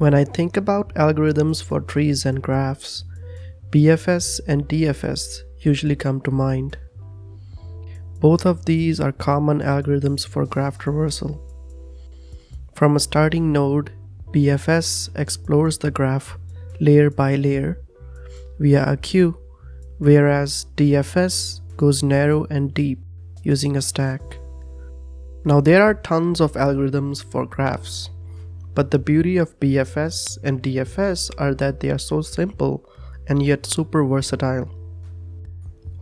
When I think about algorithms for trees and graphs, BFS and DFS usually come to mind. Both of these are common algorithms for graph traversal. From a starting node, BFS explores the graph layer by layer via a queue, whereas DFS goes narrow and deep using a stack. Now there are tons of algorithms for graphs, but the beauty of BFS and DFS are that they are so simple and yet super versatile.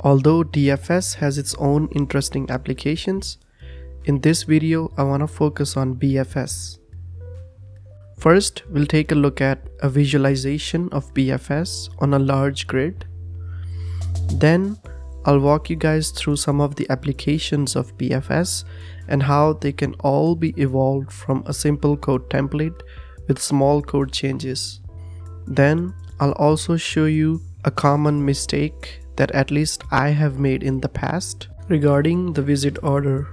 Although DFS has its own interesting applications, in this video I want to focus on BFS. First, we'll take a look at a visualization of BFS on a large grid. Then, I'll walk you guys through some of the applications of BFS and how they can all be evolved from a simple code template with small code changes. Then, I'll also show you a common mistake that at least I have made in the past regarding the visit order.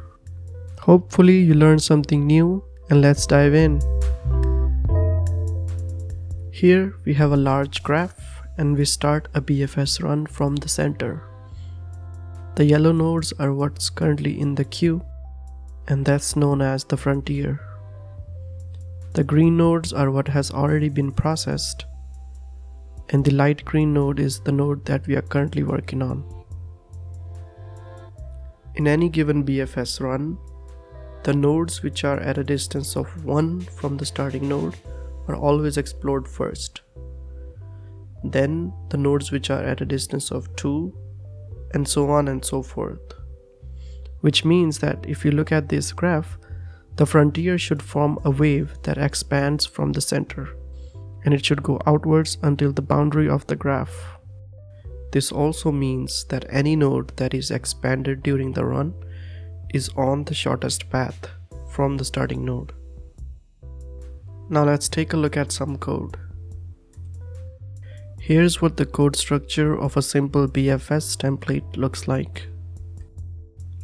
Hopefully you learned something new, and let's dive in. Here we have a large graph and we start a BFS run from the center. The yellow nodes are what's currently in the queue, and that's known as the frontier. The green nodes are what has already been processed, and the light green node is the node that we are currently working on. In any given BFS run, the nodes which are at a distance of 1 from the starting node are always explored first. Then the nodes which are at a distance of 2, and so on and so forth. Which means that if you look at this graph, the frontier should form a wave that expands from the center, and it should go outwards until the boundary of the graph. This also means that any node that is expanded during the run is on the shortest path from the starting node. Now let's take a look at some code. Here's what the code structure of a simple BFS template looks like.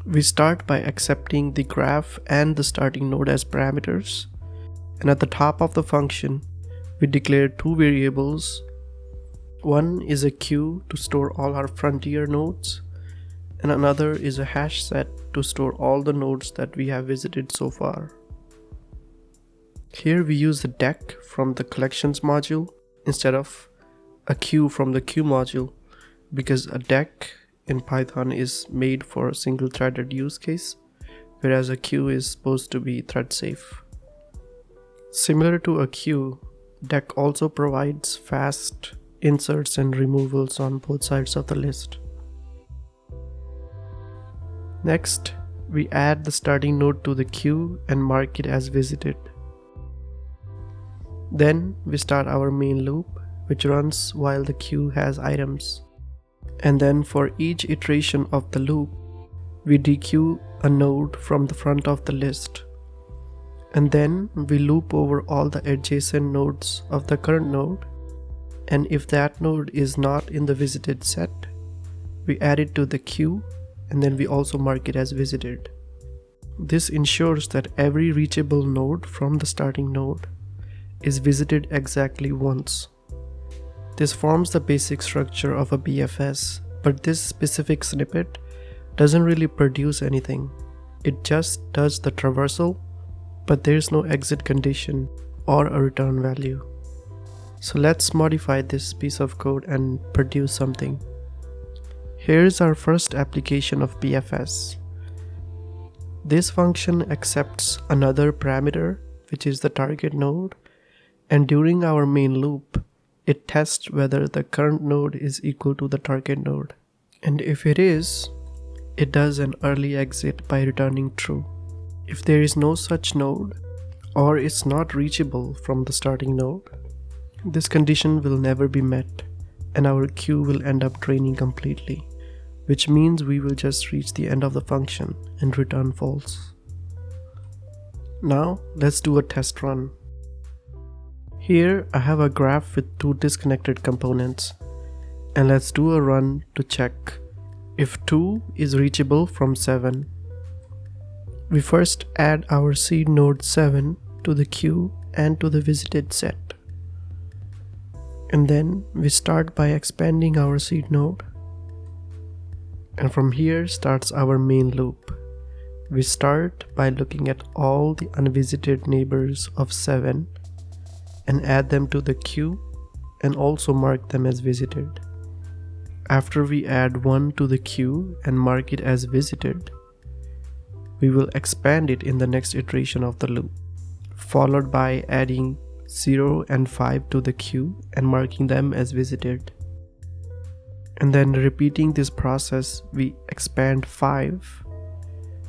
We start by accepting the graph and the starting node as parameters, and at the top of the function, we declare two variables. One is a queue to store all our frontier nodes, and another is a hash set to store all the nodes that we have visited so far. Here we use the deck from the collections module instead of a queue from the queue module, because a deck in Python is made for a single threaded use case, whereas a queue is supposed to be thread safe. Similar to a queue, deck also provides fast inserts and removals on both sides of the list. Next, we add the starting node to the queue and mark it as visited. Then we start our main loop, which runs while the queue has items. And then for each iteration of the loop, we dequeue a node from the front of the list. And then we loop over all the adjacent nodes of the current node, and if that node is not in the visited set, we add it to the queue, and then we also mark it as visited. This ensures that every reachable node from the starting node is visited exactly once. This forms the basic structure of a BFS, but this specific snippet doesn't really produce anything. It just does the traversal, but there's no exit condition or a return value. So let's modify this piece of code and produce something. Here's our first application of BFS. This function accepts another parameter, which is the target node, and during our main loop, it tests whether the current node is equal to the target node. And if it is, it does an early exit by returning true. If there is no such node, or it's not reachable from the starting node, this condition will never be met, and our queue will end up draining completely, which means we will just reach the end of the function and return false. Now let's do a test run. Here I have a graph with two disconnected components, and let's do a run to check if 2 is reachable from 7. We first add our seed node 7 to the queue and to the visited set. And then we start by expanding our seed node. And from here starts our main loop. We start by looking at all the unvisited neighbors of 7 and add them to the queue and also mark them as visited. After we add 1 to the queue and mark it as visited, we will expand it in the next iteration of the loop, followed by adding 0 and 5 to the queue and marking them as visited. And then repeating this process, we expand 5,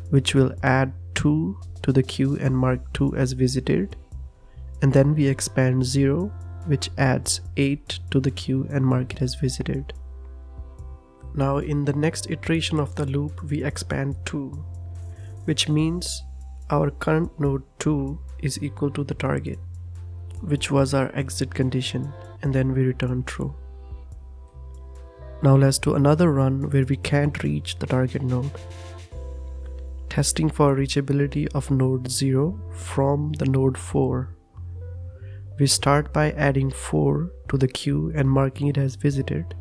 which will add 2 to the queue and mark 2 as visited. And then we expand 0, which adds 8 to the queue and mark it as visited. Now in the next iteration of the loop, we expand 2, which means our current node 2 is equal to the target, which was our exit condition, and then we return true. Now let's do another run where we can't reach the target node. Testing for reachability of node 0 from the node 4. We start by adding 4 to the queue and marking it as visited.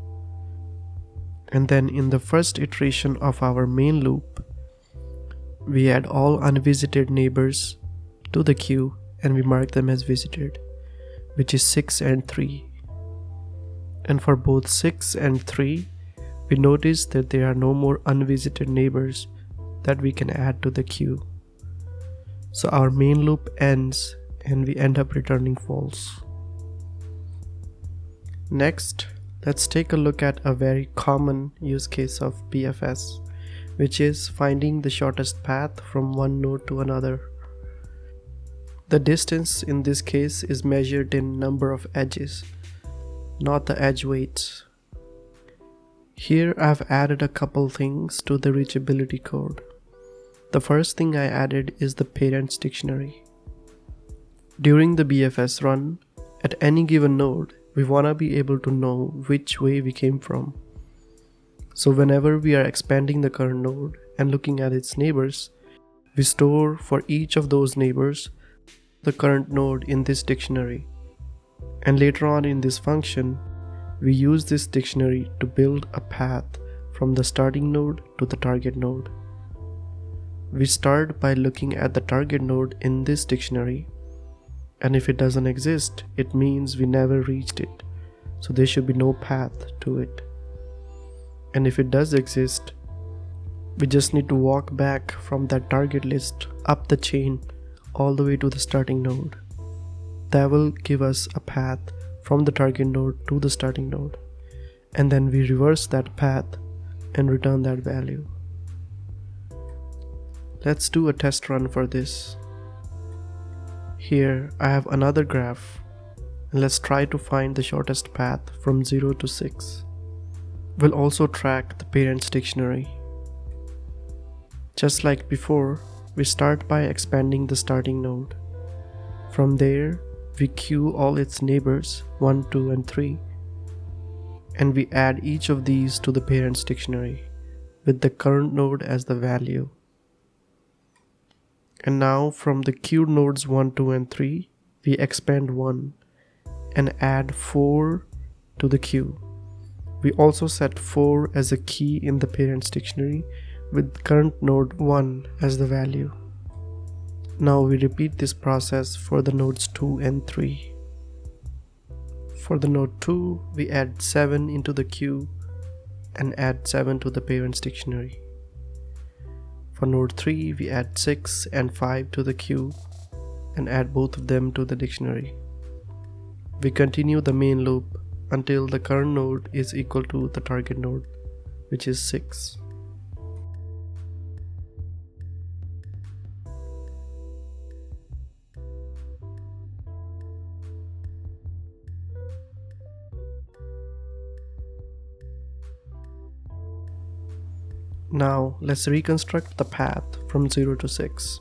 And then in the first iteration of our main loop, we add all unvisited neighbors to the queue and we mark them as visited, which is 6 and 3. And for both 6 and 3, we notice that there are no more unvisited neighbors that we can add to the queue. So our main loop ends and we end up returning false. Next, let's take a look at a very common use case of BFS, which is finding the shortest path from one node to another. The distance in this case is measured in number of edges, not the edge weights. Here I've added a couple things to the reachability code. The first thing I added is the parents dictionary. During the BFS run, at any given node, we want to be able to know which way we came from. So whenever we are expanding the current node and looking at its neighbors, we store for each of those neighbors the current node in this dictionary. And later on in this function, we use this dictionary to build a path from the starting node to the target node. We start by looking at the target node in this dictionary, and if it doesn't exist, it means we never reached it, so there should be no path to it. And if it does exist, we just need to walk back from that target list up the chain all the way to the starting node. That will give us a path from the target node to the starting node, and then we reverse that path and return that value. Let's do a test run for this. Here I have another graph, and let's try to find the shortest path from 0 to 6. We'll also track the parents dictionary. Just like before, we start by expanding the starting node. From there, we queue all its neighbors 1, 2, and 3, and we add each of these to the parents dictionary with the current node as the value. And now from the queued nodes 1, 2, and 3, we expand 1 and add 4 to the queue. We also set 4 as a key in the parents dictionary with current node 1 as the value. Now we repeat this process for the nodes 2 and 3. For the node 2, we add 7 into the queue and add 7 to the parents dictionary. For node 3, we add 6 and 5 to the queue and add both of them to the dictionary. We continue the main loop until the current node is equal to the target node, which is 6. Now let's reconstruct the path from 0 to 6.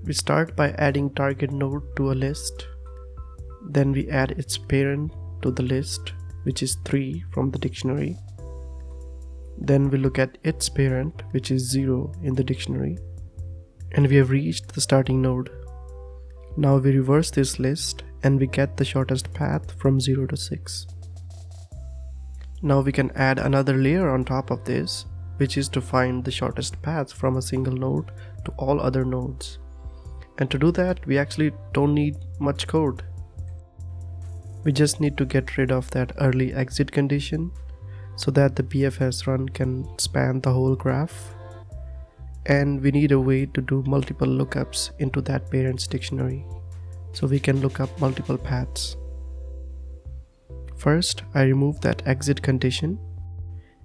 We start by adding target node to a list. Then we add its parent to the list, which is 3 from the dictionary. Then we look at its parent, which is 0 in the dictionary. And we have reached the starting node. Now we reverse this list and we get the shortest path from 0 to 6. Now we can add another layer on top of this, which is to find the shortest path from a single node to all other nodes. And to do that, we actually don't need much code. We just need to get rid of that early exit condition so that the BFS run can span the whole graph. And we need a way to do multiple lookups into that parent's dictionary, so we can look up multiple paths. First, I remove that exit condition,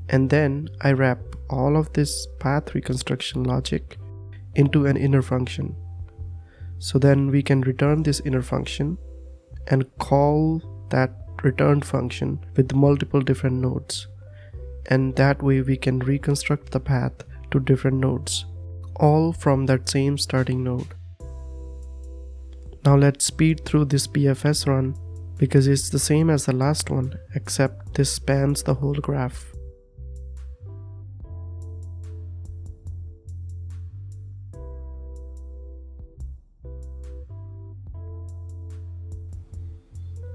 and then I wrap all of this path reconstruction logic into an inner function. So then we can return this inner function and call that returned function with multiple different nodes. And that way we can reconstruct the path to different nodes, all from that same starting node. Now let's speed through this BFS run because it's the same as the last one, except this spans the whole graph.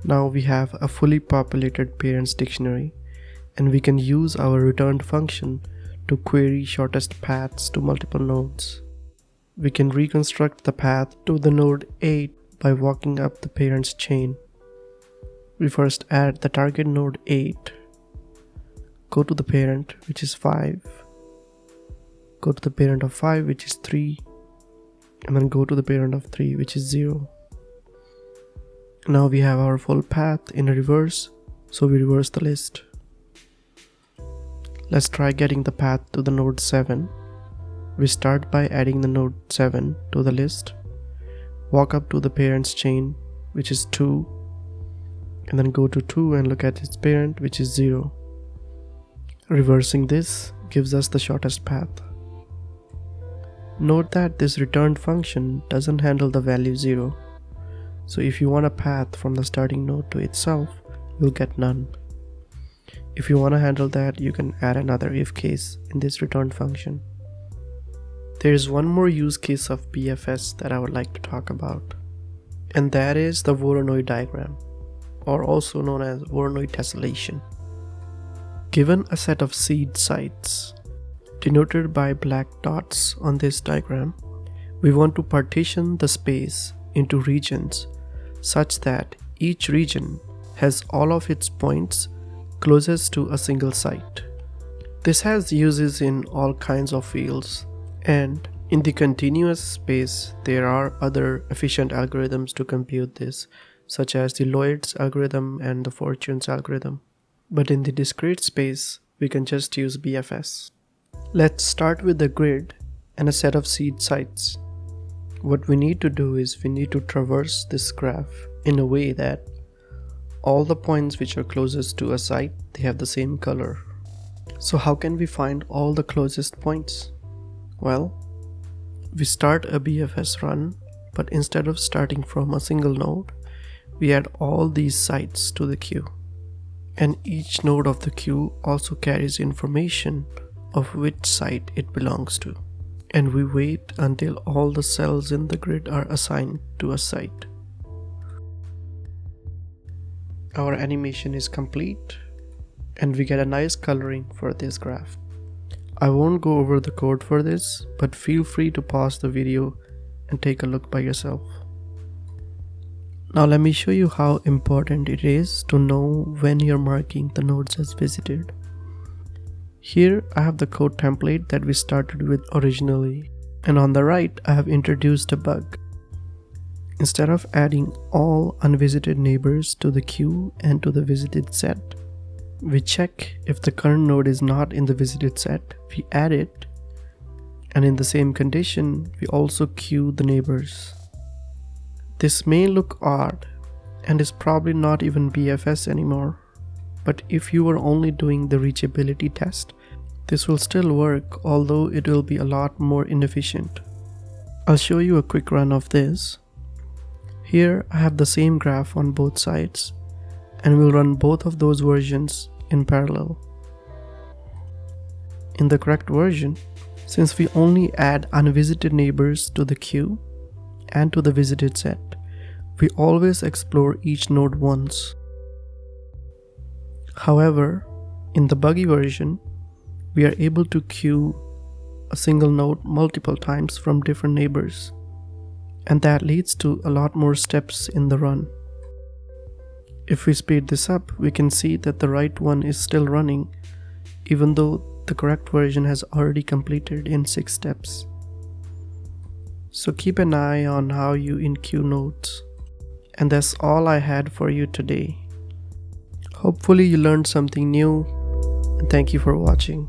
Now we have a fully populated parents dictionary, and we can use our returned function to query shortest paths to multiple nodes. We can reconstruct the path to the node 8 by walking up the parent's chain. We first add the target node 8, go to the parent, which is 5, go to the parent of 5, which is 3, and then go to the parent of 3, which is 0. Now we have our full path in a reverse, so we reverse the list. Let's try getting the path to the node 7. We start by adding the node 7 to the list, walk up to the parent's chain, which is 2, and then go to 2 and look at its parent, which is 0. Reversing this gives us the shortest path. Note that this returned function doesn't handle the value 0. So if you want a path from the starting node to itself, you'll get none. If you want to handle that, you can add another if case in this return function. There is one more use case of BFS that I would like to talk about, and that is the Voronoi diagram, or also known as Voronoi tessellation. Given a set of seed sites, denoted by black dots on this diagram, we want to partition the space into regions such that each region has all of its points closest to a single site. This has uses in all kinds of fields, and in the continuous space there are other efficient algorithms to compute this, such as the Lloyd's algorithm and the Fortune's algorithm. But in the discrete space, we can just use BFS. Let's start with the grid and a set of seed sites. What we need to do is we need to traverse this graph in a way that all the points which are closest to a site, they have the same color. So how can we find all the closest points? Well, we start a BFS run, but instead of starting from a single node, we add all these sites to the queue. And each node of the queue also carries information of which site it belongs to. And we wait until all the cells in the grid are assigned to a site. Our animation is complete, and we get a nice coloring for this graph. I won't go over the code for this, but feel free to pause the video and take a look by yourself. Now let me show you how important it is to know when you're marking the nodes as visited. Here I have the code template that we started with originally, and on the right I have introduced a bug. Instead of adding all unvisited neighbors to the queue and to the visited set, we check if the current node is not in the visited set, we add it, and in the same condition we also queue the neighbors. This may look odd and is probably not even BFS anymore, but if you were only doing the reachability test, this will still work, although it will be a lot more inefficient. I'll show you a quick run of this. Here I have the same graph on both sides, and we'll run both of those versions in parallel. In the correct version, since we only add unvisited neighbors to the queue and to the visited set, We always explore each node once. However, in the buggy version, we are able to queue a single node multiple times from different neighbors, and that leads to a lot more steps in the run. If we speed this up, we can see that the right one is still running, even though the correct version has already completed in 6 steps. So keep an eye on how you in-queue nodes. And that's all I had for you today. Hopefully you learned something new, and thank you for watching.